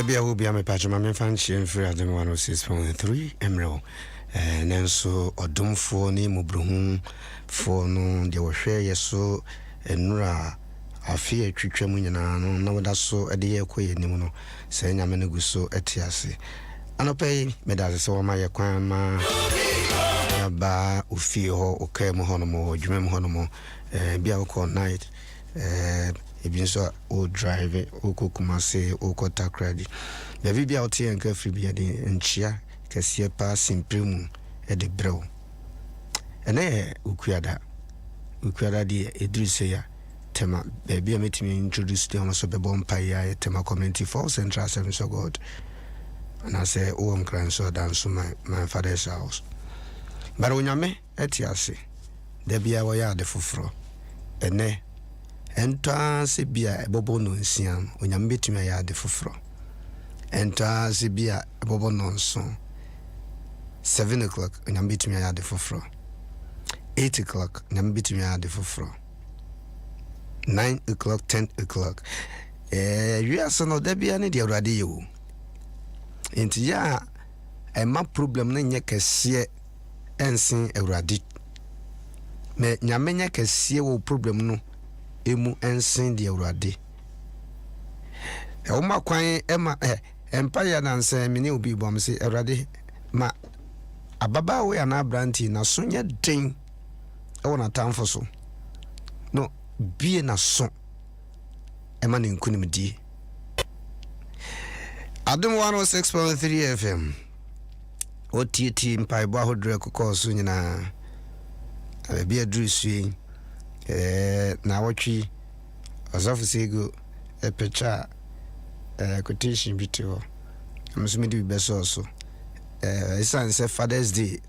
Bia will be a patchman and fancy and free Adom 106.3 Emerald. And so Adom for name Brun for no, they were share yes so and Nura. I fear Trichamunana, no, that's so a dear quay, no, saying I'm in a good so etiasi. And I pay medals so my aquama ba ufio okay mohonomo, Jim Honomo, Bialco night, so old driving, Oko Kumase, Oko Takradi. The Vibi out here and Cafe Biadi and Chia, Cassia passing primu at the bro. And Uquiada di Idrisia. Tema baby I met me introduce them so be bonfire tema community for Central Service of God. And I say, oh, I'm crying so dance to my father's house. But when you me etiasi, there be a way the fufro. Ene, enta se bia bobo no nsiam, when you meet me ya the fufro. Enta se bia bobo no son. 7 o'clock, when you meet me ya the fufro. 8 o'clock, when you meet me ya the fufro. 9 o'clock, 10 o'clock. We are son of Debbie and the radio. Into ya, a ma problem na can see and sing a radit. Me Yamenya can see a problem no, emu and sing the radi. Oma quine Emma Empire and say, Mini will be bomb say a radi. Ma Ababa we are now brandy, na soon ding. I want a town for so. No. Be na son a man in Kunimidi Adom 106.3 FM OTT in Paibaho Draco Cosunina be a drew swing Nawachi as office ego a pecha quotation bitio. I'm assuming to be best also. It's on Father's Day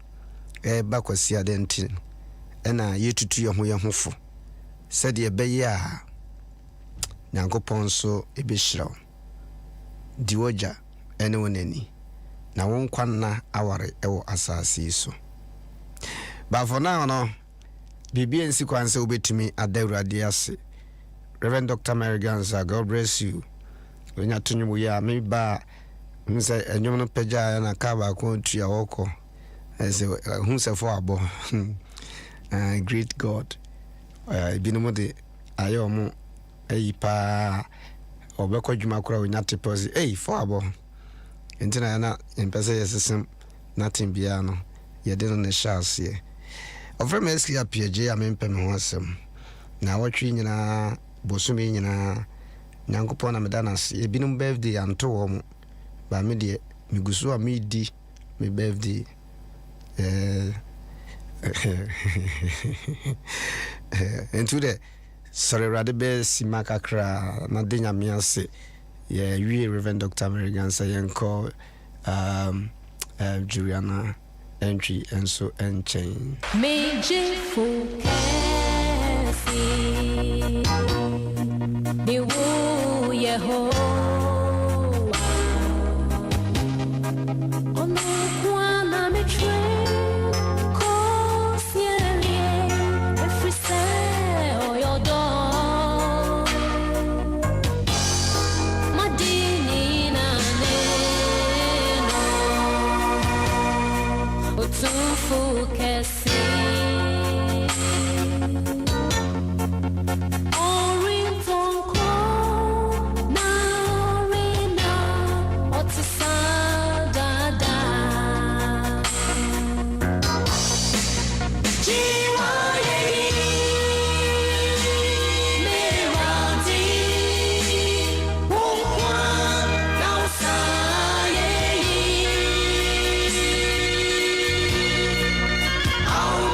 back was here then and you to 2 your home. Said ye beya Nyankopon so ebeshiraw diwoja ene wonani na won kwanna aware ewo asase so but for now no bibi ensi kwanse obetumi adawrade ase Reverend Dr. Mary Ganza, God bless you when you tunu ya me ba nse enyom no pagya na ka ba ko tua woko ese hu se for abo great God binomo de ayomo pa obekọ dwuma kora onya teposi for abo entina na empese yesesem nothing bia no ye de no ne chance ye ofrem eski Appiagyei amempem ho asem na watwi nyina bosumi nyina nyankopon na medanas ye binum birthday anto wo mu ba me de migusu a me di me birthday into the sorry rather be simakakra na denya miase yeah we Reverend Dr. Mary Ganza yenko Juliana entry and so and chain Major focus the wo yeho on the one me train Oh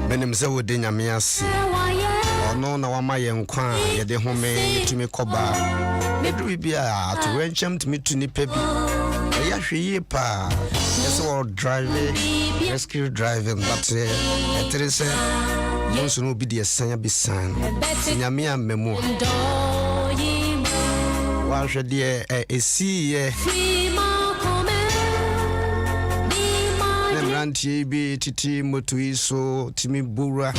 Menim se wo de nyame ase ono na wa maye nkwa ye de home tumi koba medru bia to renchem tumi tu nipa bi ya hweye pa yes wo drive rescue driving but etrese monso no bi de san bisan nyame amemu wa hwe de esi ye Rantie bi titi motui so timi bura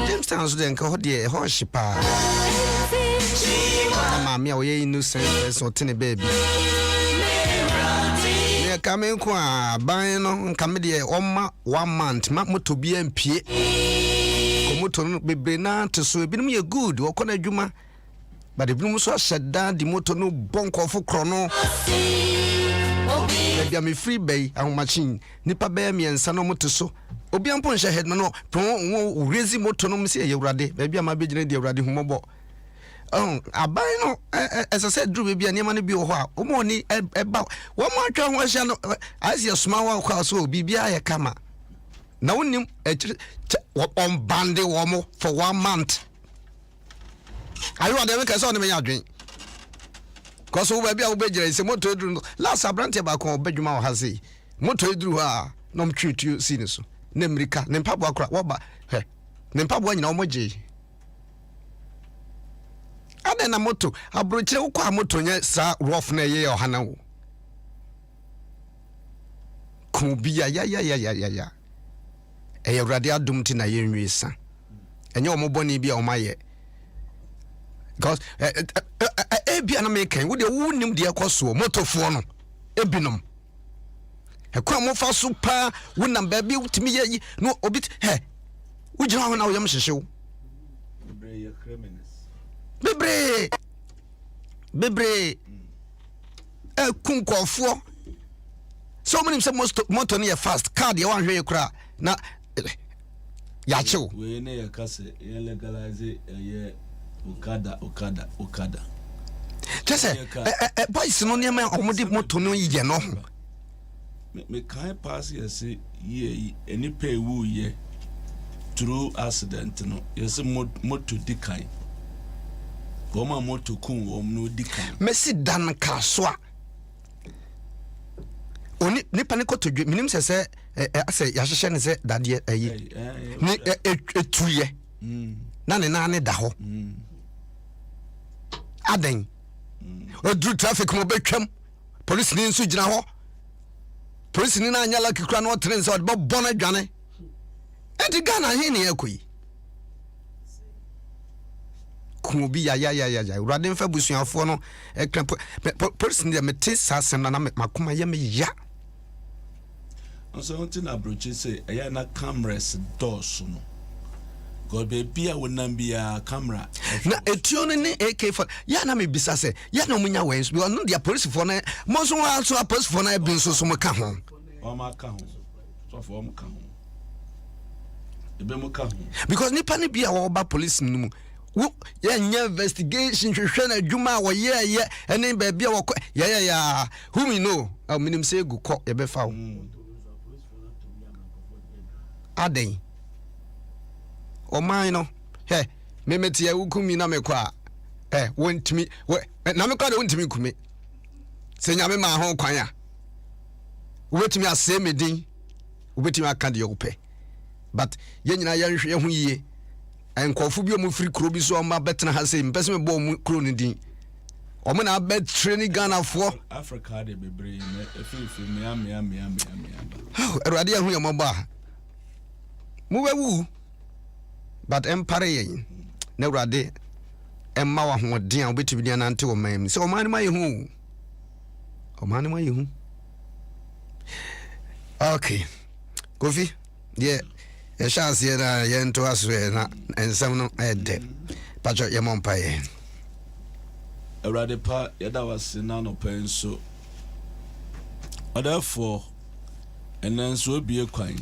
James Town so den ka ho de ho hyepa ma me o ye innocent so tene baby ne kamen ko a ban no nka me de oma 1 month ma moto bi ampie ko moto no bebre na to so ebi no ye good wo kona adwuma but ebi no so ashada di moto no bonkofo kro no Bia me free bay and machine nipa be me ensa no moto so obi ampo nhye head no pon rezi moto no mse ye wrade ba bia ma be gina de wrade humobo aban no as I said drew bia niam no bi ho a o mo ni eba wo mo atwa ho ahia no as ye soma wa kwa so bibia ye kama na wonim on bande wo mo for 1 month ayo ade me kase on me yadwen Cause we be obejere se moto edru last abrante ba kon obedwuma o hase moto edru ha no mtreat you see so na America ne mpabo akra wo ba he ne mpabo nyina o moje ade na moto abrochire wo kwa moto nye sa rough na ye ohana wo ku bia ya e Awurade adom ti na ye nwisa enye o moboni bia o maye because ebia na meken wo de wunim de ekoso motofo no ebinom ekwa mo fa so pa wonam ba bi utimi ye no obi he wujina ho na wo yam hyehyew bebre kunkofo so many say moto no ye fast card ye wan hwe kura na ya chew we ne ye kase ye legalize ye Okada. Just boys no near my omodi moto no ye no. Me kai pass ye say ye any pay wu ye through accident no. Ye say moto dikai. Goma moto kun no dikai. Messi dan kaswa. Oni nipa ne koto dwe minim se ase ya hye ne se dade ayi. Ni etuye. Na ne da ho. Aden odru traffic mo betwam police ni nso gina ho police ni na anyala kikura no tren so bo bona dwane enti Ghana he ne yakoi ku bi ya urade mfa busuafo no ekran police ni mete sasem na makoma ye me ya so until na broche say eya na cameras doors no God be a wonambia camera na etuo no ne AK4 ya na me bisa se ya na omunya wens bi ono dia police for na mo so wa so police for na bi so mo ka ho o ma ka ho so for mo ka ho ebe mo ka ho because nipa ne bia wo ba police no mu ya nya investigation hwehwe na adwuma wo ye ene ba bia wo ya who we know minim say gu ko ye be fa wo aden o mine he me meti ya ukumi na mekwa wontimi na mekwa de wontimi kumi se nyame ma ho kwan a wobetimi ase medin wobetimi aka de yope but ye nyina ya nhwe ho yie enkofu bi o mu free kro bi so o ma betena ha se mpese me bo mu kro ni din o me na bet training Ghana for Africa de bebre me efifi me am Erade hu yemo ba mu wewu but empire yen na Erade emma wa ho den a obetimi dia nante wo man se o man ma ye hu okay Kofi yeah a chance here na yen to aswe na ensam no ede pacho ye mompa ye Erade pa yeda wase na no pen so therefore enen so bie kwan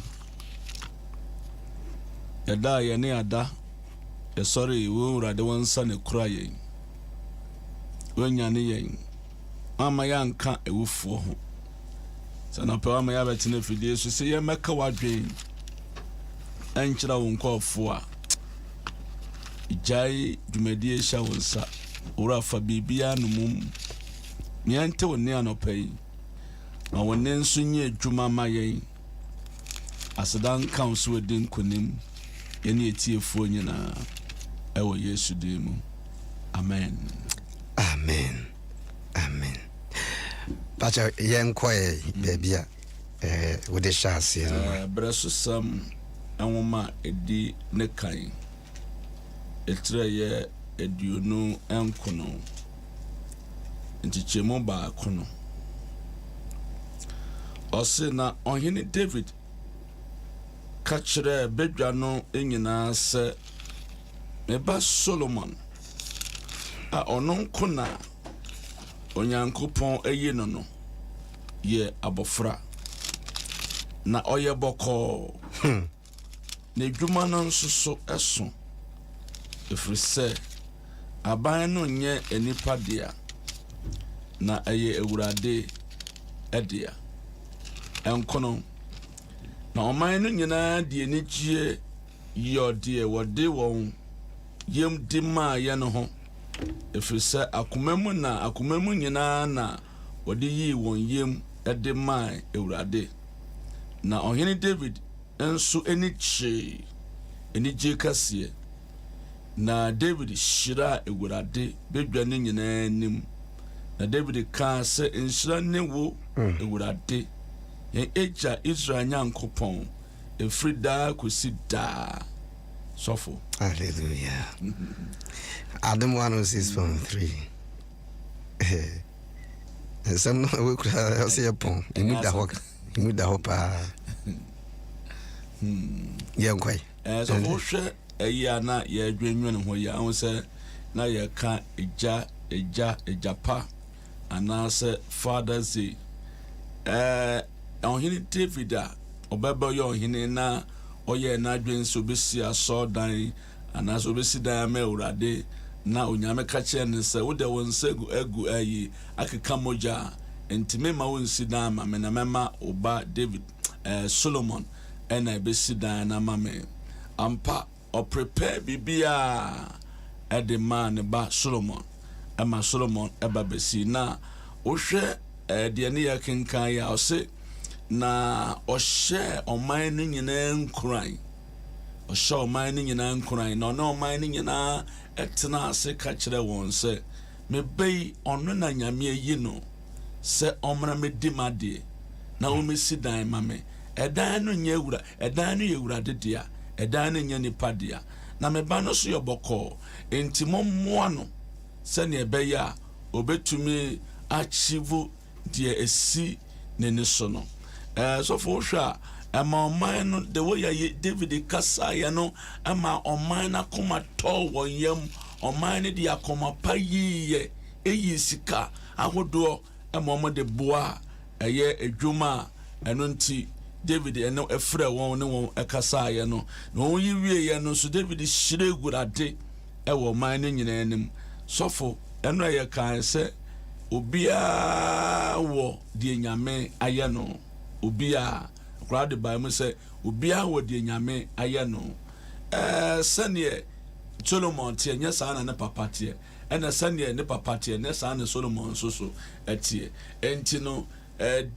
yeda ye ne ada e sorry wo Erade won sa ne kura yen wonya ne yen mama ya nka ewufo ho Sana pewa me yabe tine fidie so se ye meka wadwen enkyira wo nkofo a ijai dwumadie hya wonsa ora fa bibia no mum miante woni anopai na woni nso nye adwuma mayen asedan council wedin kunim yene etiefuo nyina ewo Yesu dimu amen amen amen Pacha yenkwae bebia wode shase no breso sam enwoma edi ne kan etreye eduonu enkono ntichemo ba kono ose na ohene David kachire bedwa no enyina se meba Solomon a onon kona onyankopon eye no ye abofra na oye boko na dwuma no nsoso eso efrise aban no nye enipa dia na eye ewurade edia enkono na oman no nyina die nigie yodie wode won yem di ma ye no ho efrise akomamu nyina na wode yi won yem ede ma ewurade na ohene David enso eniche kase na David shira ewurade bedwa ne nyina nim na David ka se enshira ne wo ewurade yen eja Israel nyankopon efrida kosi da sofo hallelujah Adom 106.3 some we could say upon imuda hopa yenkwae so wohwe na ye dwenwen ho ya ho se na ye ka ejapa anase Father's Day ohini David a obeba yo ohini na oye na dwen so besi asodan anase obesi dan ma urade na onyame ka che ne se wo de won segu egu ayi akeka moja entime ma won si dan ma na mema oba David Solomon ena besi dan na mame ampa o prepare bibia ede man ba Solomon ama Solomon eba besi na ohwe de ne ya kenkan ya ose na ohye oman no nyina nkuran ohye oman no nyina nkuran na no oman no nyina etena ase ka kire won se me bei ono na nyame yi no se omra me di made na o mesi dan mame edan no nya ewura edan no yewura dedia edan no nya nipa dia na me ba no so yoboko enti mommoa no se ne ebeya obetumi achieve die esi ne so no so for sure ama oman no the way David kasa ya no ama oman na koma to wonyam oman ne dia koma payiye eyi sika ahodo ama omo de boa eye edwuma eno nti David eno efre won ne won ekasa ya no na won yiwie ya no so David shire gurade ewo oman ne nyina anim sofo eno ye kan se obia wo die nyame aye no obia crowd by me say obia wo die nyame aye no sane Solomon tie nya sana ne papa tie ena sane ne papa tie ne sana Solomon so etie enti no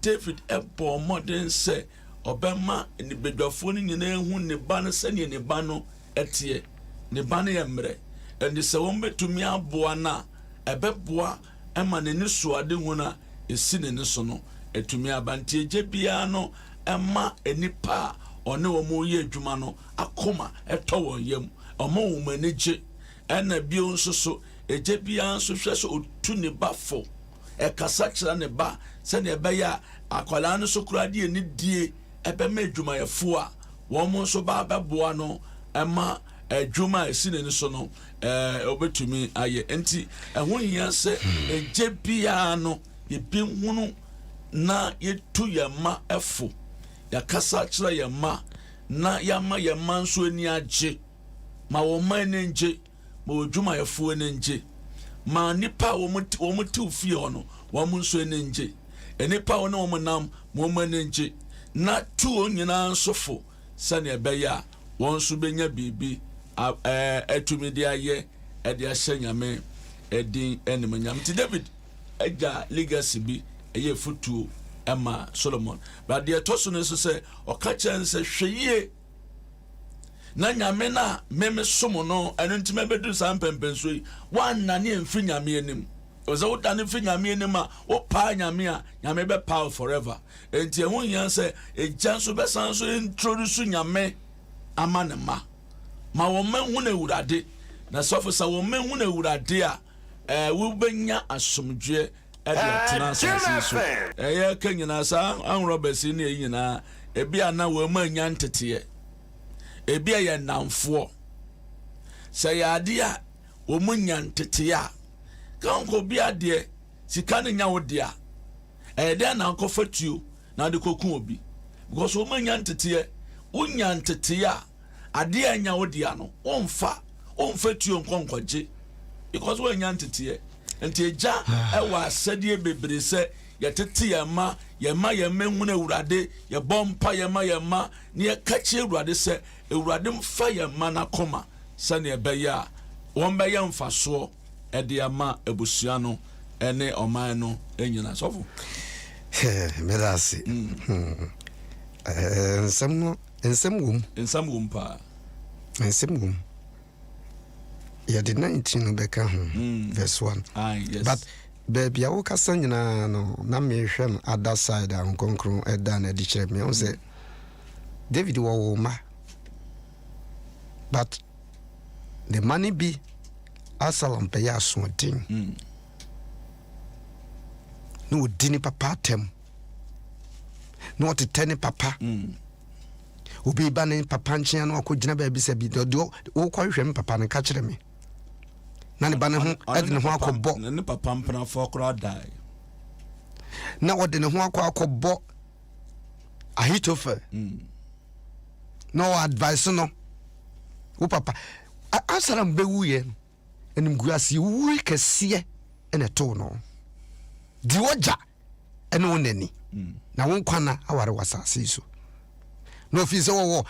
David ebo modern say obema ni bedwafo ni nyina hu ne ba no sane ne ba no etie ne ba no ye mre eni se won betumi aboa na ebeboa ema ne ne suade hu na esi ne so no etumi abanti eje bia no ema enipa one wo mo ye adwuma no akoma eto won yam omo wo manage ena bio nso so eje bia nso hwe so otu ne bafo ekasa kira ne ba se ne ebeya akwala no so kura die ne die ebe ma adwuma yefo a wo mo nso ba beboa no ema adwuma esi ne so no obetumi aye enti ehun hia se eje bia no ye bi hunu na yetu yama efo yakasa kira yama na yama yama nso ani age ma wo man nje ma odwuma yefo nje ma nipa wo mutu fie hono wo nso nje enipa wo ne wo nam mo manenje na tuo nyina nsofo sane ebeya won so benya bibi atumi de aye e de ahye nyame edin enim nyam ti David eja legacy bi eye futuo Emma Solomon but the toso ne so say okacha nse hweye na nyame na meme somo no eno ntime bedu sampempenso yi wan na ne mfi nyame anim oza wo dane mfi nyame anim a wo pa nyame a nyame be power forever enti ehun yan say eja so be san so introduce nyame ama ne ma wo menhu na ewurade na sofo sa wo menhu na ewurade a wo benya asomdwe tena so eye kanyina sa anrobesi ne yina ebi ana wo ma nya ntete ebi ye namfo se ya ade a wo mu nya ntete a kanko bi ade sika ne nya wo de a de na anko fatuo na de kokun obi because wo ma nya ntete wo nya ntete a ade a nya wo de a no onfa tuo nkonkwaje because wo nya ntete enti eja ewa asade bebre se yetete yema menhu na ewurade ye bompa yema ne ye kache ewurade se ewurade mfa yema na koma sane ebeya won be ye mfaso ede ama ebusua no ene oman no enyina sofo medasi ensam wum pa yeah, the 19 beka verse 1. Yes. But baby, I woke up saying no, na me hwem other side and konkron eda na di kyerɛ me on say David wo ma. But the money be Absalom pay asoɔden. No dini papa tem. No to teni papa. Obi ba ne papa nkyɛn no akɔgyina baabi sɛ bi do wo kɔhwɛ me papa ne ka kyerɛ me. Na ne ba ne ho ɛde ne ho akɔbɔ ne papa mpana fo kora dai na wɔde ne ho akɔbɔ Ahitofel na o advice no wo papa Absalom be wuye enim guase wuyi kɛseɛ ene to no di oja ene wonani na won kwana aware wasase so no fi so wo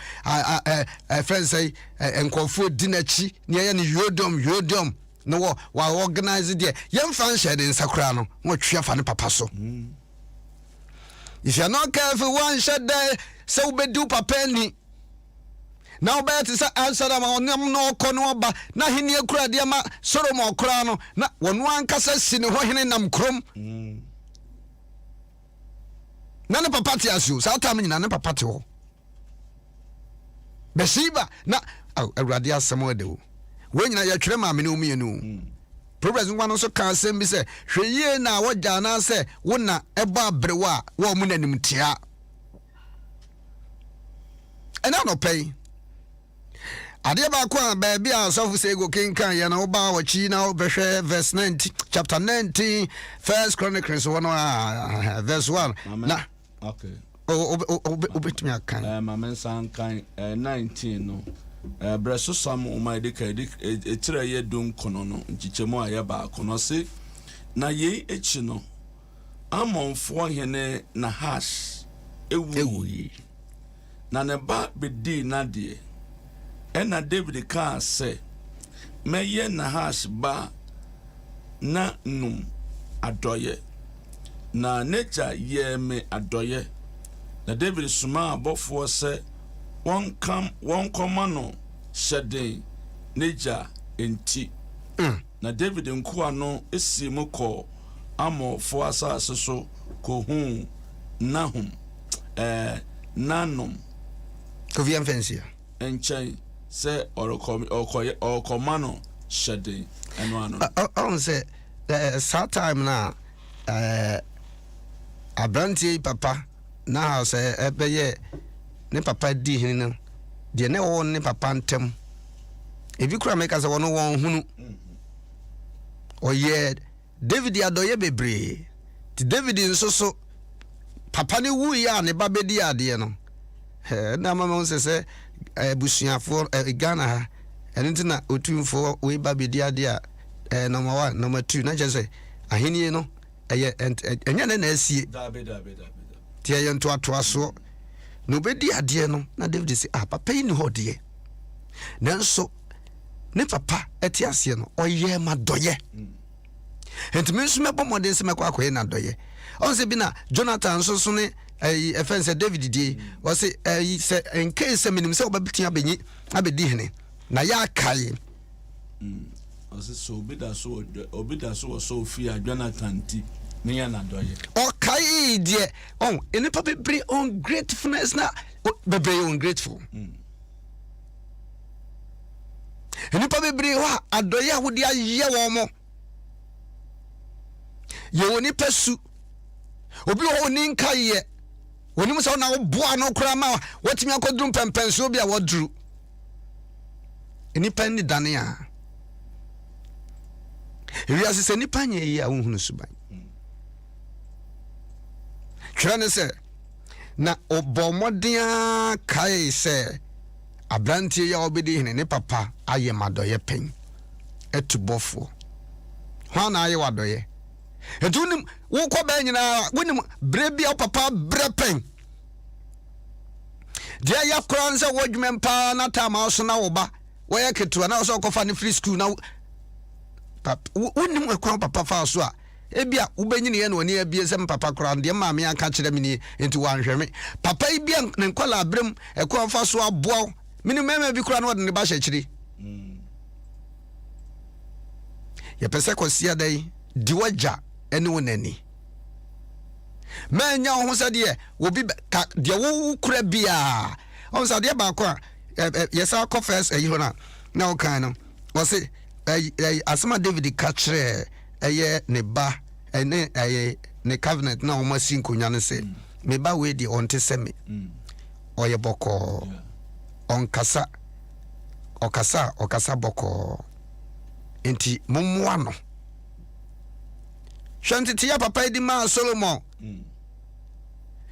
friends say enkofo dinachi ne ye ne yodom no wa organize there yemfa nhye de nsakura no wo twa fa ne papa so if you are not careful one shot there so be do papa ni now bet is answer am onam no kono ba na hene akura de ma Solomon okura no na wonu ankasa si ne ho hene nam krom na ne papa ti asu sa tam nyina ne papa ti ho Besiba na awurade asɛm ade wo we nyina ya twere ma me ne omienu progress ngwa so ka asɛm bi sɛ hweye na wogya na sɛ wo na ɛba abrewa wo mu nanim tia ɛna no pɛi ade ba ko a ba bia sɔfo sɛ go kenkan ya na wo ba wachi na wo bɛhwɛ verse 19 chapter 19 first chronicles 1 verse 1 na okay obetumi akan mamensan kan 19 no breso sam umaideka etira ye dum kono no nchichemu aye ba kono se na ye echi no amonfo hene na hash ewu na ne ba bedi na de ena David ka se meye na hash ba na num adoye na neja ye me adoye na David suma abofo se won komano hyeden neja enti na David nkoa no esi mu kɔ amofo asase so ko hu nahum nanom ko via fensia enchen se okomano hyeden eno ano on se that time na abrantie papa na sɛ ɛbɛyɛ ne papa di hin no de ne wo ne papa ntem ebi kura meka sɛ wono won hunu oyɛ David adoye bebre ti David nso so papa ne wu ya ne ba bedi ade no na mama on sɛ busuafo Ghana ha ɛno ntina otumfo we ba bedi ade a number 1 number 2 na kyerɛ sɛ ahenie no enya na asie tie ye nto aso no bedi ade no na David say papa yi ni ho de nanso ne papa eti ase no oye ma doye enti me nso mebo modern se mekwa akoye na doye on se bi na Jonathan so ne efense David die o se se in case minim se obabitia benyi abedi hene na ya kai o se so obida so so fia Jonathan ti me ya na doye o kai die on eni papa be ungratefulness na be ungrateful eni papa be wa adoye ahudi aye wo mo ye woni pesu obi ho ni nkaye woni mo se na wo boa no kura ma watimi akodrum pempenso bi a wodru enipa ni dane a wi asese nipa nye yi a wohunu suban twere ne se na obomodia kai se abrantie ya obedi hene ne papa aye madoye pen etubofo hwana aye wadoye etunim wo ko ba nyina wonim brebia papa brepen dia ya kranza wodwumempa na tama so na wo ba wo ya ketua na so kofa ne free school na pap wonim akwa papa fa so a ebia ubenyine ye no ne abie sem papa kran de ma me aka kire me ni enti wanhweme papa ibia ne nkwala abrem ekwa fa so aboa mini mema bi kura no de ne ba hyekiri ye pese kosia dai diwaja ene wonani manya ho se de obi de wo kura bia on sa de ba ko yesa ko first hona na o kan no wo se asema David ka kire ne ba ne covenant na o masin konya ne se me ba we di onte se me oye boko onkasa okasa boko enti mumwa no Shanti ya papa di ma Solomon.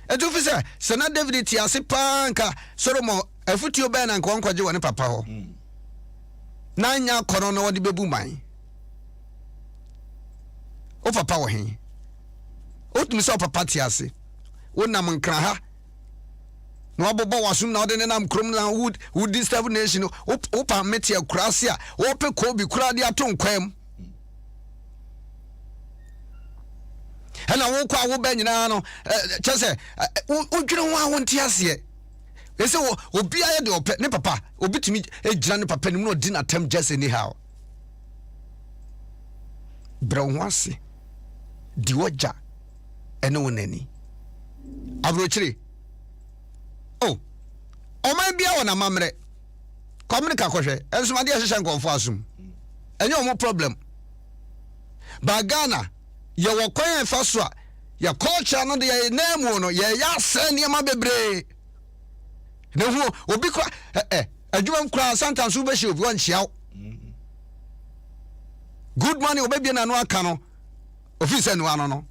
Etu fi se na David ti ase panka Solomon afuti obe na nko nkwaje woni papa ho. Na nya kono na wodi bebu man. O papa wo hen. O tumi se o papa ti ase. Wonam nkra ha. Na obobo wasum na ode ne nam krom na would disturb nation o pa meti akurase a o pe ko bi kura de ato nkwam. Hena wo kwa wo ba nyina no chese wodwere ho awonti ase ese obi aye de ope ne papa obi tumi ejira ne papa nim no di na tem just anyhow bra ho ase di woja ene wonani abrochire o man bia wona mamre komunika kohwe enso ma de hyehyɛ nkonfo asum enye o mo problem ba Ghana ye wo kwan fa so a ye culture no de ye name no ye ya sane ma bebre ne hu obi kwa adwuma nkura sentence wo be hye obi won chiaw good morning obi na no aka no office no ano no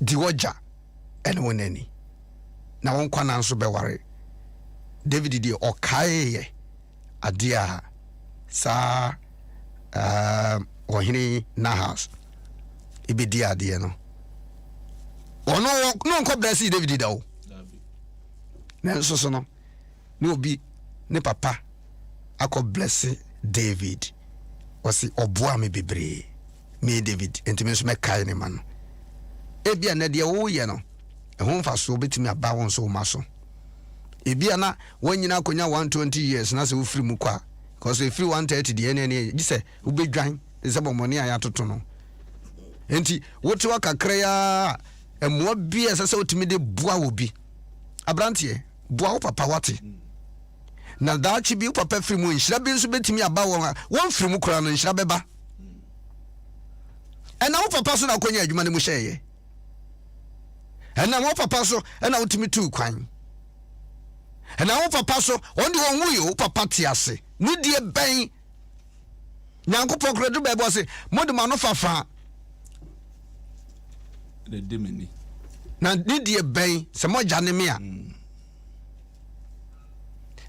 di woja ene wonani na won kwa na nso be ware David di okaye ye adia sa ohini Nahas ibedi ade no ono no nko bless David dawo na nso so no no obi ne papa akọ bless David osi oboa me bebre me David entime so me kai ne man ebia na de wo ye no ehun fa so betimi aba won so maso ebia na wanyina akonya 120 years na se wo free mu kwa cause if you 130 de ene gise wo bedwan ze bomoni aya toto no enti wote wakakra ya emwa bia sese otimi de boa obi abrantie boa wo papa wate na daachi bi wo papa free mu nhira bi nso betimi aba won free mu kura no nhira beba ena wo papa so na konya adwuma ne mu hyeye ena wo papa so ena wotimi tu kwan ena wo papa so ondi won wuyo wo papa tiase ni die ben nyankopon kredu be bo se modema no fafa de demeni na ni die ben se moja ne me a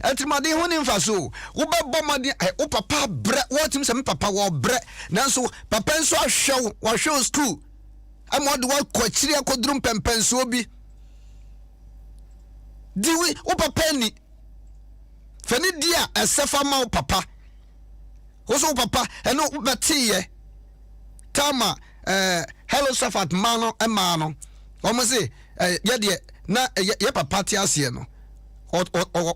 Etimadi ho ni mfa so. Wo bebo madi wo papa bre, wo tim se me papa wo bre. Nanso papa nso ahwe wo hwe school. Amode wo kwachiri akodrum pempenso bi. Diwi wo papa ni. Fani dia esefa ma wo papa. Wo so papa eno betiye. Kama hello Safat mano emano. Omo se ye na ye papa ti ase no.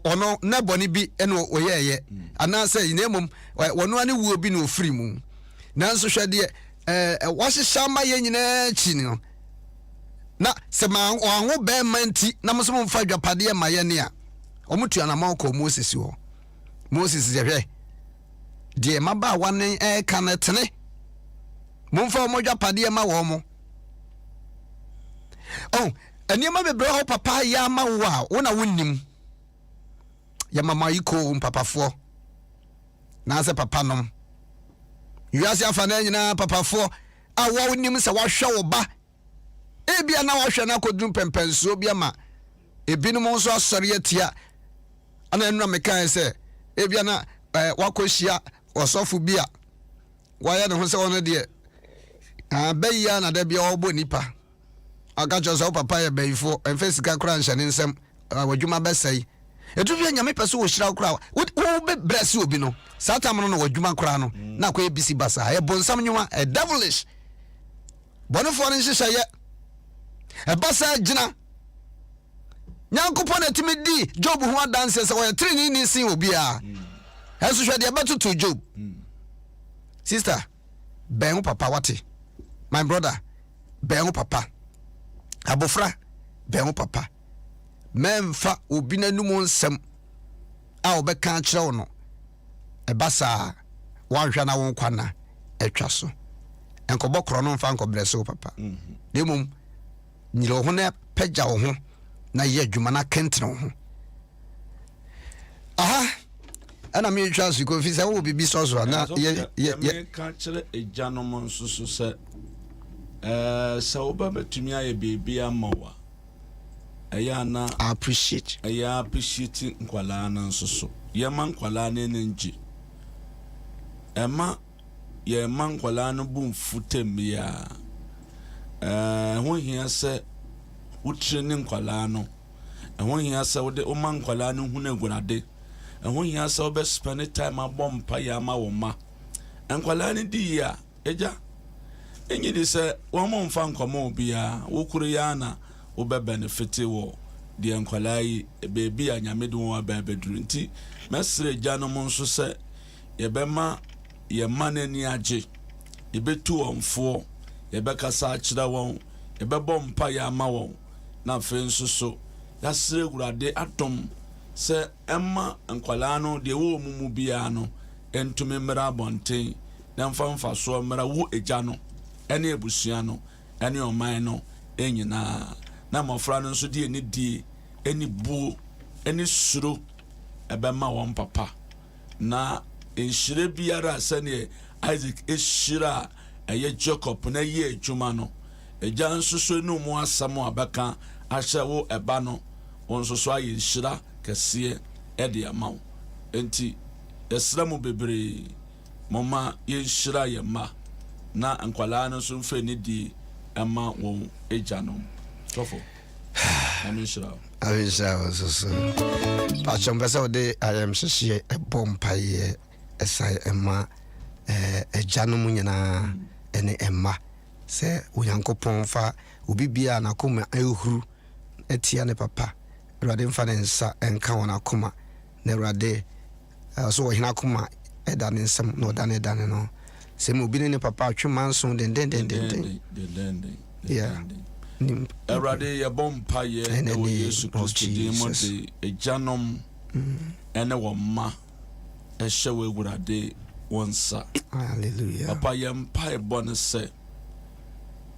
Ono na boni bi eno oyeye ana say nemum wono ani wuo bi no ofiri mu nanso hwede wahye ma ye nyina chi no na se ma anwo be manti na mo so mfa dwapade ma ye ne a omutua na ma ko Moses ho Moses je hwe de maba wane kanetene mumfa mo dwapade ma wo mo eniema bebre ho papa ya ma wo a wona wonnim ya mama yiko mpapafo na se papa nom yuase afana nyina papafo a wo nim se wahwe wo ba ebia na wahwe na kodum pempenso bia ma ebinom nso asori atia ana enu mekan se ebia na wakohia osofo bia waya ne ho se wono de abayia na da bia obo nipa aga jozo papa ya bayifo enfesika kura nhane nsem wadwuma besai etu bi nyame pese wo hira kura wo be bless obi no satam no wadwuma kura no na kwa ebisi basa e bonsam nwa e devilish bonofo no nhihye ye e basa gina nyankopo na timidi Job ho adanse se wo trini ni sin obi a esu hwede betutu Job sister ben papa wate my brother ben papa abofra ben papa memfa obi nanumu nsem a obeka kire wo no ebasa wanhwa na won kwana etwa so enkobokro no mfa nkobrese wo papa demum nyiro ho na pagya wo ho na ye adwuma na kentene wo ho aha ana me twa so ko fi se wo bibi so so na ye ka kire ejanom nsusu se se oba betumi aye bebi amawa ayana appreciate nkwala na nsoso yema nkwala na nji ema yema nkwala no bu mfutem ya ho hia se utire ne nkwala no ho hia se wode o man nkwala no hu na gurade ho hia se obe spend time abompa ya ma wo ma nkwala ne di ya eja enyi di se wo mo mfa nkomo bia wo kuru ya na wo be benefit wo de nkwalai bebi anyamede wo ababeduru nti mesre janom nso se ye bema ye manani age ye betu onfo ye bekasa akira won ye bebɔ mpa ya ma won na fe nso so ya sre gurade atom se emma nkwala no de wo mumu bia no entumi mra bonten na mfa so mra wo eja no ene ebusua no ene oman no enyina na mofra no nso die ni die eni buo eni suro ebema won papa na enhire biara sane Isaac eshira eye Jacob na ye adwuma no eja nso so enu mu asamo abaka ahyewo eba no onso so aye nhira kese ede amaw enti esramu bebre mama ye nhira ye ma na nkwala no so mfe ni di ama won eja no tofo amishra so pachombesa de ayam shishieebompaye esai ema ejanom nyina ene emma se Onyankopon fa obibia na koma ehuru etia ne papa Awurade mfa ne nsa enka wona koma na Awurade so hina koma eda ne nsam na oda ne dane no se mo bi ne papa atwema nso den yeah Awurade ye bompa ye ewo Yesu Kristo di mo de ejanom ene wo ma ehyewe Awurade wonsa. Hallelujah. Papa yempa ebon say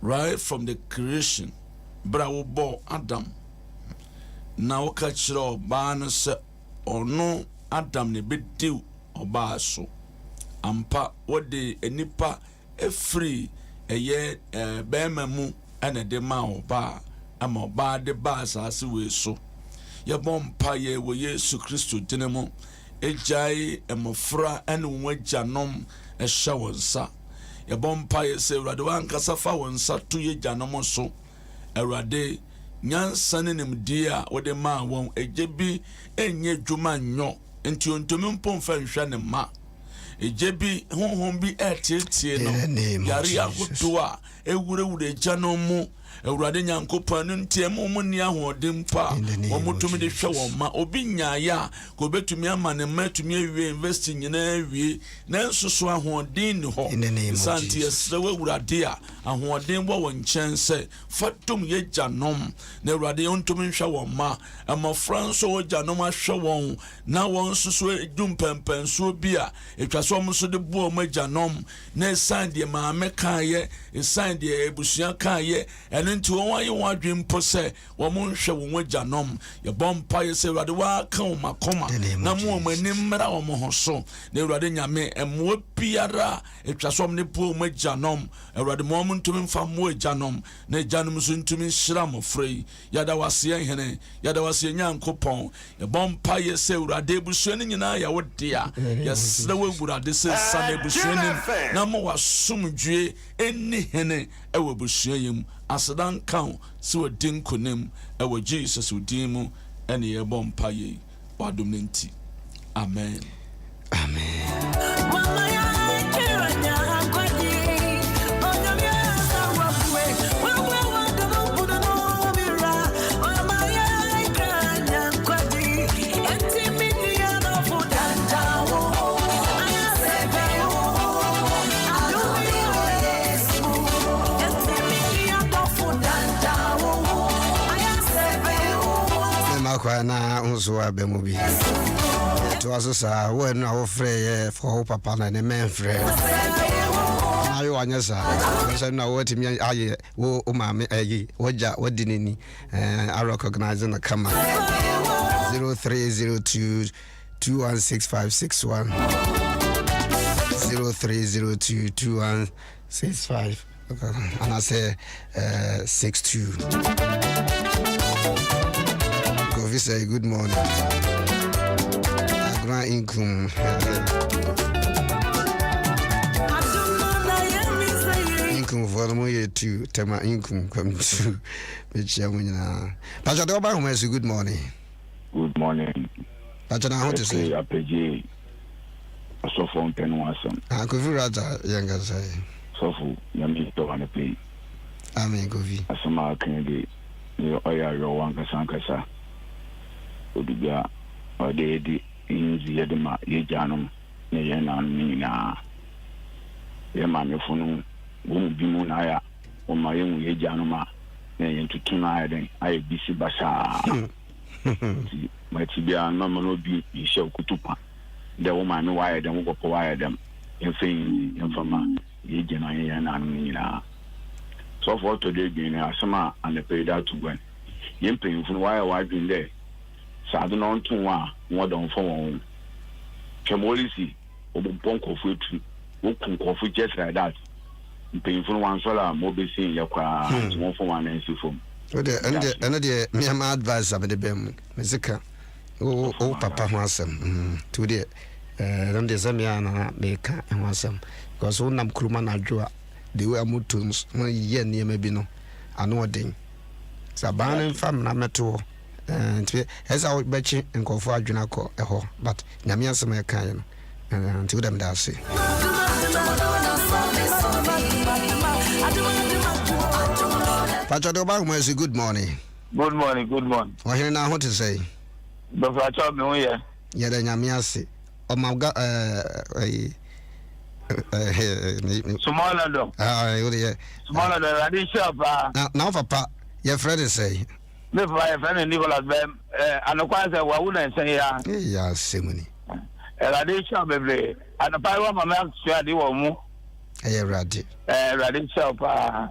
right from the creation bra wo bo Adam na wo ka kire oba no se ono Adam ne bediw oba so ampa wo de enipa efri eye bema mu ene de ma oba ama oba de ba asase we so yɛbɔ ye wɔ Yesu Kristo dine mu egyae emofra ene wagyanom ɛhyɛ wɔn nsa yɛbɔ mpaeɛ sɛ Awurade wankasa fa wɔn nsa to yɛgyanom so Awurade nyansa ne nimdeɛ a wɔde maa wɔn egye bi enye dwuma nnyo nti ontumi mpo mfa nhwɛ ne ma egye bi honhom bi ɛteetie no yare agodo a ewurewure gyanom mu Awurade Nyankopɔn no ntie mu ni ahoɔden pa wɔmotumi de hwɛ wɔn ma obi nyaaya ko betumi ama ne ma tumi awie invest nyina awie nanso so ahoɔden ni hɔ santi esrewe Awurade a ahoɔden wɔ wɔn nkyɛn sɛ fatum ye gyanom na Awurade ontumi hwɛ wɔn ma amafra nso wɔ gyanom ahwɛ wɔn na wɔn nso so edum pɛmpɛnso bi a etwa so wɔn so de bo wɔn gyanom na esan de maame kaayɛ esan de ebusua kaayɛ nti wɔn ayɛ wɔn adwen mpo sɛ wɔn nhwɛ wɔn agyanom yɛbɔ mpaeɛ sɛ Awurade waka wɔn akoma na mo wɔn anim mmra wɔn ho so na Awurade nyame mmoa biara etwa so wɔn ne po wɔn agyanom Awurade mo wɔn ntumi mfa mo agyanom na agyanom so ntumi nhyira mmɔfra yi yɛda waseɛ hene yɛda waseɛ Nyankopɔn yɛbɔ mpaeɛ sɛ Awurade ebusua no nyinaa yɛ wo dea yɛsrɛ wo Awurade sɛ sa na ebusua nim na mo wasomdwe ɛni hene ɛwɔ ebusua yi mu asadan kan si wa din konem ɛwɔ Jesus udin mu ɛne yɛbɔ mpaeɛ wadom ne nti amen na unso abemu bi to asosa wo na wo frɛ for papa na ne men frɛ ayo anyasa so na wo timi aye wo maame ayi woja wodinini I recognize na kama 0302 216561 0302 2165 and I say 62. Kofi say good morning. Grand income. Income for the year to tema income come to Michiamina. Pastor Obama say good morning. Good morning. Pastor I want to say Appiagyei. So for 10 wasam. Kofi Rata younger say. So for yami to wana pay. Amen Kofi. Asama kende ni oya yo wanka sankasa. Odubia ode di inzi yedema yejanum ne yenanu nyina. Ye mame funu wo bimu na ya o ma yemu yejanum a ne yentutu na ya den aye bisi basha. Matibia mama no bi ishe kutupa. De wo ma me wire dem wo ko wire dem. Enfin enfama yejana yenanu nyina. So for today being asama and the pay that to when yen pay funu wire wadwin there. Sadu na onto wa mo don fo won kemolisi obon kofu etu wokun kofu just like that mpayinfo wan sola mo be sin yakwa mo fo wan nsi fom o de ene de me am advice abede bem mesika o papa ho asem to de ran de zamia na me ka ho asem because o nam kuruma na adwoa de we amutu no ye ne ma bi no ano odin saban fam na meto nti esa obechi nkofo adwena ko eho but nyame asem e kan no nti udam da ase Pacho do ba mo say good morning. Good morning. O here na ho to say Dr. Acho me ho ye ye da nyame ase o maga Sumalando you dey Sumalando radisha pa now papa your friend say me fa your friend Nicholas Bem anokwa say wa wuna say ya semuni radisha bebre anopa wa mama sua de wo mu radisha pa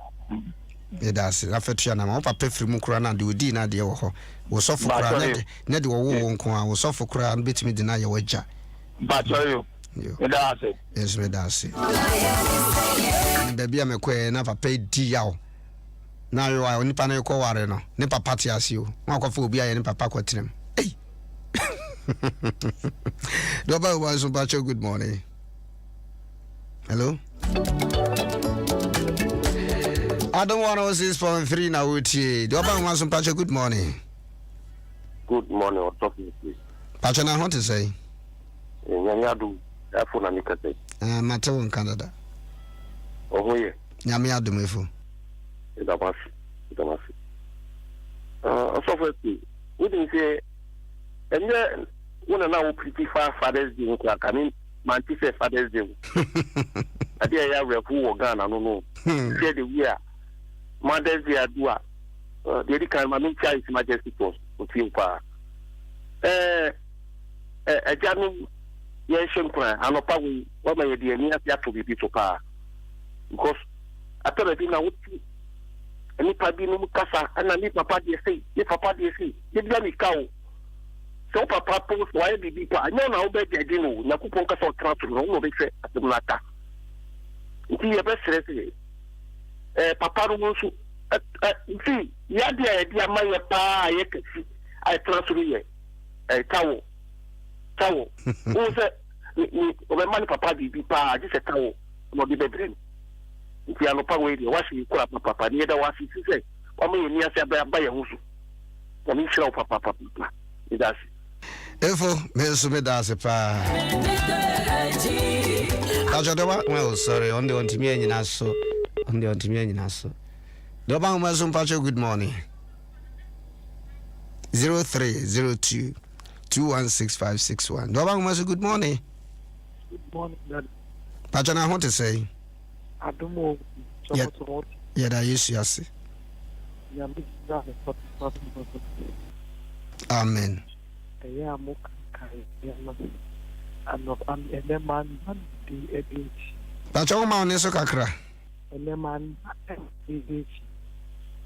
That's afetua na papa firi mu kura na de odi na de wo ho wo sofo kura na de wo wo nko a wo sofo kura no betimi de na ye wagya bachoyo medase yes medase baby amekwe na papa di yawo na yo a onipa na ko ware no ne papa te ase o na akwafa obi aye ne papa kwatrem Doba was Pacho, good morning. Hello? Adom 106.3 now with you. Doba was Pacho, good morning. Good morning, or talking to you. Pacho, I want to say. Yanyadu, Afuna Mikate. Mateo in Canada. Oh, yeah. Yamiadu Mefo. It's a mass. So, we didn't say, and then when I now pretty far Father's Day, I mean, Manchester Father's Day. I dare you have who organ, I don't know. Say the year. Mother's Day, I do. The kind of my child is majestic was to feel far. A German, yes, and no power, what may be near to be to car. Because I thought I didn't know what. And if I didn't know Casa, and I need Papa de say, if Papa de say, give me cow. So Papa post why be people. I know now that they didn't know. Nakupon Casa transfer, no, they say at the Mlata. Until your best say, Papa wants to see, Yadia, my pa, I transfer here. A cow. Who's that? My money, Papa, be pa, just a cow, not the bedroom. If you are not away, the washing papa near the washing, she said, or may near by a house. I mean, show papa. It does. Efo, Mesumeda Sepa. Well, sorry, on the Ontimian in Asso. On the Ontimian in Asso. Dobang Masum Pacho, good morning. 0302 216 Dobang Masu, good morning. Good morning, Dad. Pacho, I want to say. Adom Yeah, that is yes. Amen. Pacho ma oneso kakra. Man,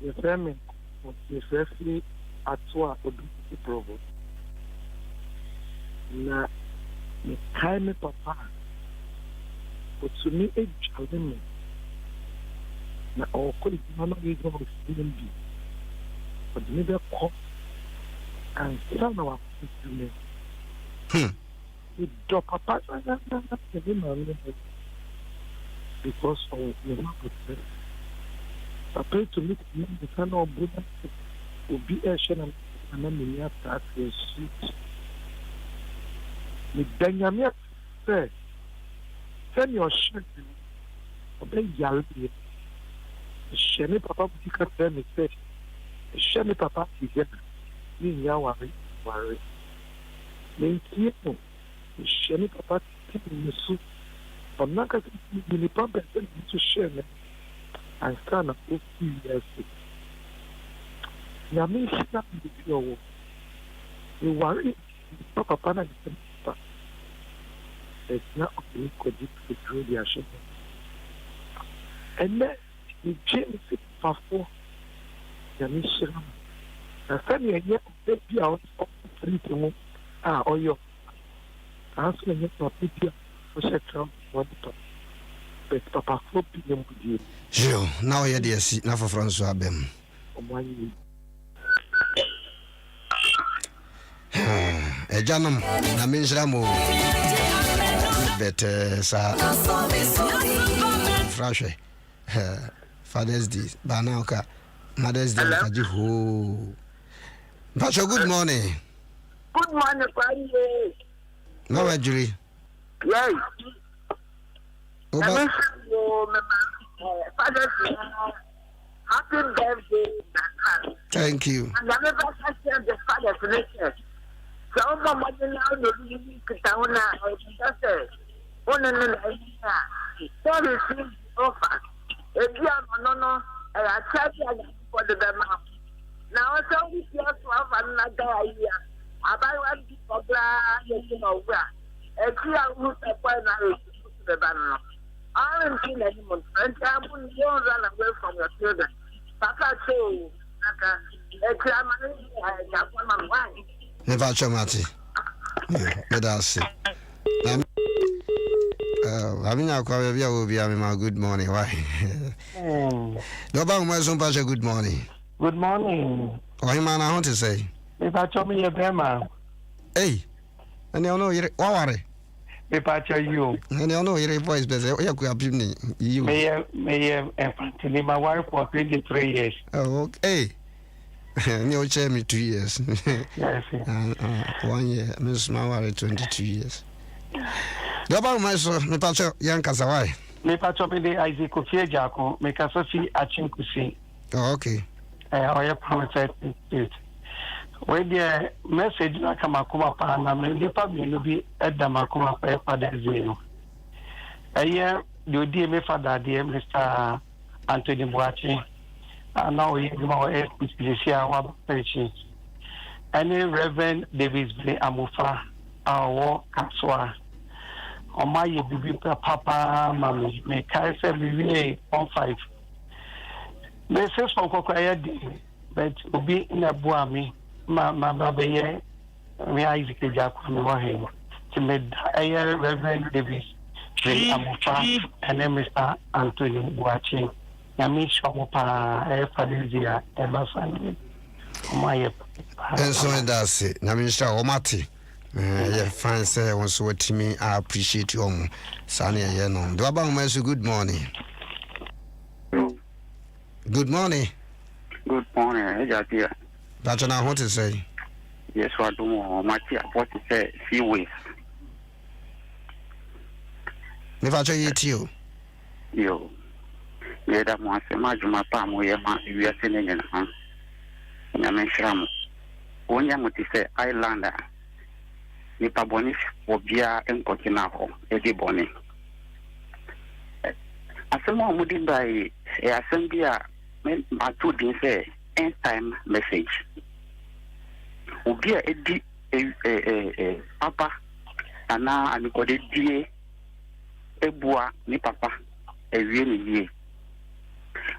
the family was firstly at what would be provo. Na the kind of papa. But to me, a child, now our colleague, none of these ones didn't be. But maybe a cop and some of our people, we drop a part of that, because of the market. I pray to look at the son of Buddha will be a channel and then we have to ask a suit. With Benjamin said, send your shirt obey Yalbi. Shemi Papa Bika Femi said, Shemi Papa Kigan, in Yawari, worry. May you Shemi Papa in the soup, but not as the papa to share and stand up 50 years. Yami snap the pure. You worry, Papa Pana. It's not okay to do the action. And then the James Pafo, Yamisha, a family yet baby out of 3 to or your answer yet not baby for sexual body. But Papa 4 p.m. with you. Sure, now you're there, see, now for Francois Bem. A janum, I mean, Ramo. Better, sir. Fresh. Father's Day. Banauka. Mother's Day. Ho. Pacho, good morning. Good morning, Friday. No, Julie. Yes. Father's Day. Happy birthday. Thank you. And I never said the Father's Day. So, I'm going to now the one and so receive offer. If you are no, I try for the demand. Now, so we just have another idea. About what people are getting over. A clear route of binary to the banner. I don't see anyone, and I wouldn't run away from your children. Papa, so, a clear money, I have one wife. Never Chamati. Let us see. I mean, I'll call you. Will be my good morning. Why? No, but my son, Pasha, good morning. Good morning. Oh, man, I want to say. If I told me your grandma. Hey, And you know, you're worry. Me patch you. And you know, your voice better. You could have been you. May my wife for 23 years. Oh, okay. You chair me 2 years. Yes. 1 year. Miss Mawari 22 years. The about myself, me patch young Casawai. Me patch up in the Isaac Kufia Jaco, make a Sophie Achinkusi. Oh, okay. I promised it. When the message like a Makuma Pana, the public will be at the Makuma Father Zeno. A year, you dear me father, dear Mr. Anthony Boachi, and now we have more our patients. Any Reverend Davis Amufa, our war, Kapswa, or my baby papa, mammy, may I say, we 15. Message from Cocoa, but will be in a boami. My baby, me Isaac Jackson Mohen, to make a Reverend Davis, Amufa, and then Mr. Anthony watching. Yami Shomopa, Fadizia, Emerson, my. And so that's it. Namisha Omati. Yeah, fine, sir. Once what me, I appreciate you. Sunny, you know. Do about my good morning. Good morning. Good morning, Jatia. That's what I want to say. Yes, what do Matia? What to say? Few ways. If I tell you, Yo, yeah, that was a major palm where you are sitting in hand. Yamen when you say Islander, Nipa Bonis or Bia and Cotinaho, Eddie Bonnie. As a mom would by a Assembia, my two didn't say end time message. Ubia Eddie a papa, and now I'm got a dear Ebua, ni papa, a really year.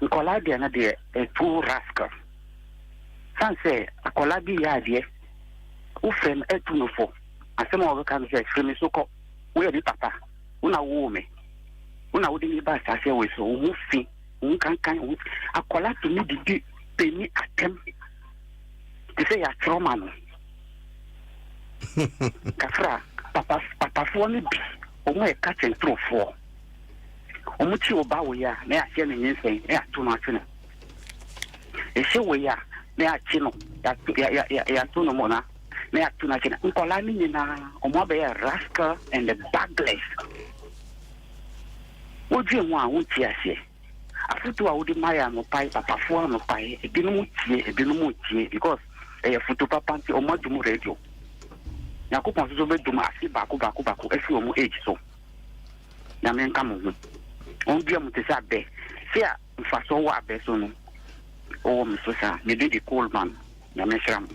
Nkolabi another a two rascal. San say, a colabi idea. Ufem a two no four. As some of the can say, Frame so called, where the papa, una woman. Una wouldn't be bad, I say, we so moving, can a collab to me the penny attempt to say a trauma. Kafra, papa for me, or my catch and throw for. Omuchi Obawa, may I say anything, yeah, too much. A show we are, may I chino, ya too no mona, may I too much. Uncolani in a Omabe rascal and the bagless. Would you want to say? I thought I would admire no pie, papa for no pie, a dinomuchi, because a photo papa or Modumu radio. Nakupon so bed to my baku, a few age so. Namen come on dear Mutisabe, fear, Faso wa besono. Oh, Mr. You did the cold man, Yameshram.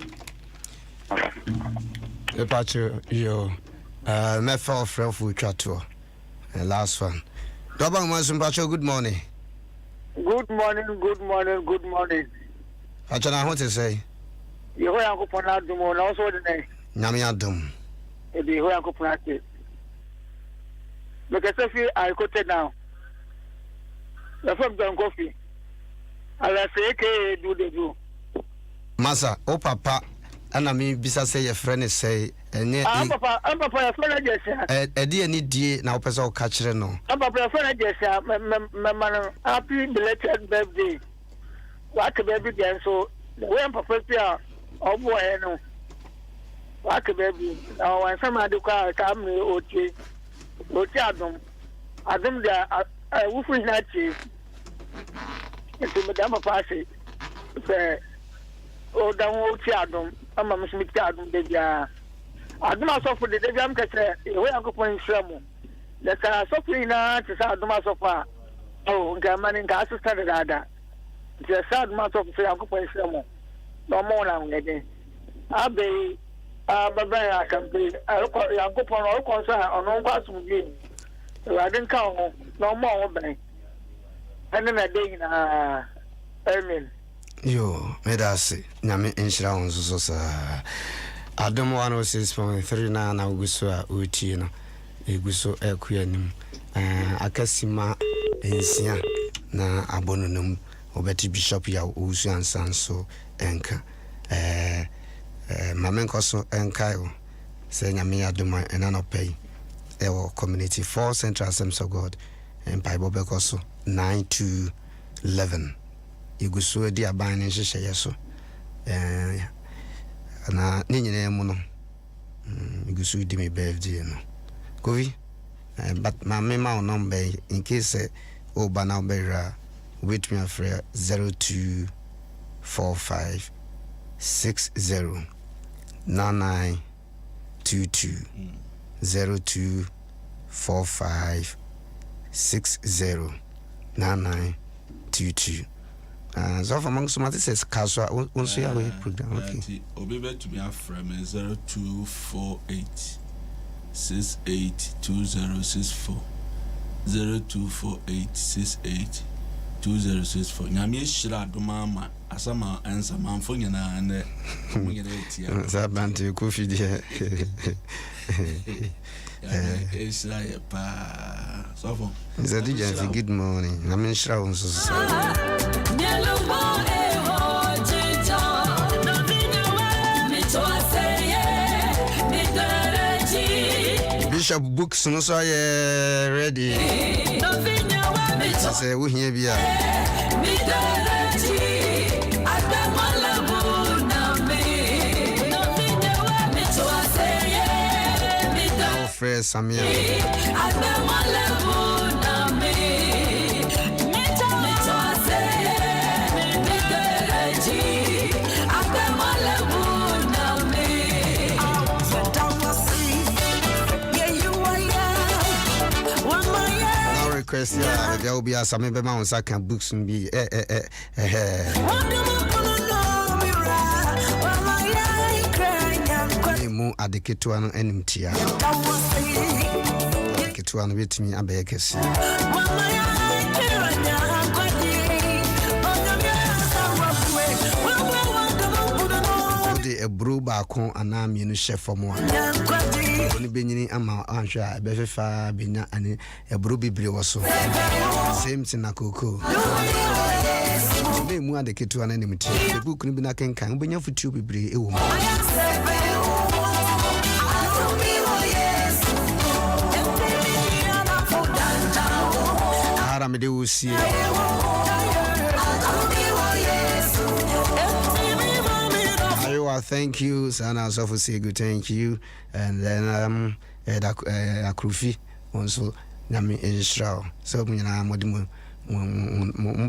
The patcher, you, Mefal Frelfu Chatua, last one. Dobang Masun Pacho, good morning. Good morning. I want to say, you are going to Adom, also the name. Nami Adom. It be where I go practice. Because if I quoted now, the from John Coffee, I say, do they do? Massa, oh, papa, and I mean, besides say your friend is say, and I'm papa, a friend, yes, a dear need dear now, person catch no. I'm papa, a friend, yes, my happy belated birthday. What a baby, so the way I'm papa, oh boy, I know. What a baby. Now, when somebody call, come, okay, Adam, there, I will free that chief. It's Madame Passy. Oh, down old Adam, I'm a Smith Adam, baby. I do not suffer the day I'm catching. We are going to Shremo. That's a suffering now to Sadoma so far. Oh, German in Casa Stadada. It's a sad matter of Shremo. No more now again. I'll be. But I can be. I'll go for all concern on all parts of game. I didn't count no more. And then I did, Amen. Yo, Medasi, Nami Insurance, so Adom 106.3 na Ugusua Utino, Eguso Equianum, Akasima, Ensia, na Abonum, Obeti Bishop ya Usu and Sanso, Enka, Mamenkoso Enkaio, say nyame adom enano pay ewo community 4 Central Assemblies of God and Bible bekoso 9 to 11 igusu di aban ne hyehyɛ yeso na ne nyina mu no igusu di me birthday no kovi but my mema number in case o bana obera wait me afre 0245 60 9922 0245 60 9922 so for among some says casual once you have program okay obebe to me from 0248 682064 0248 682064 nyame shira domama asama ansa manfo nyina na mo nyina etia za bante ko fidie shira ya pa so for zadi jansi good morning nyame shira on so Bishop books no so ready. Say we here bia. Our friend Samia. Request there will be some member on second books and be mu adeketu ano enimtia adeketu ano betimi abekesi a brew baako ana mienu chef mo oni benyini ama anhwa ebefefa benya ani a brew bibire woso same thing na koko be mu adeketu ana nimti the book ni bi na kenkan obenya futu bibire ewo mo ara me de wosi thank you sana so say good thank you and then akrufi also nyame Israel so nyina modimo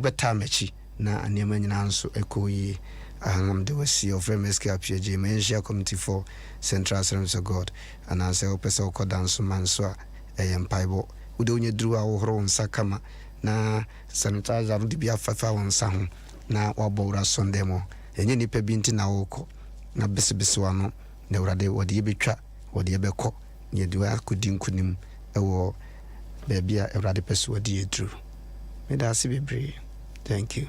beta mechi na anema nyina nso ekoyi aham de wasi of MSK Appiagyei Mensia Community 4 Central Assemblies of God and as a person ko dance man so empaibo ude onye dru awohoro nsa kama na sanitizer no de bia fafa wonsa ho na wabowra sondemo enye nipa binti na woko na bese wano na urade wode yebetwa wode yebekọ yedu akodi nkunim ewo bebia urade pese wode yedru me da se bebre thank you.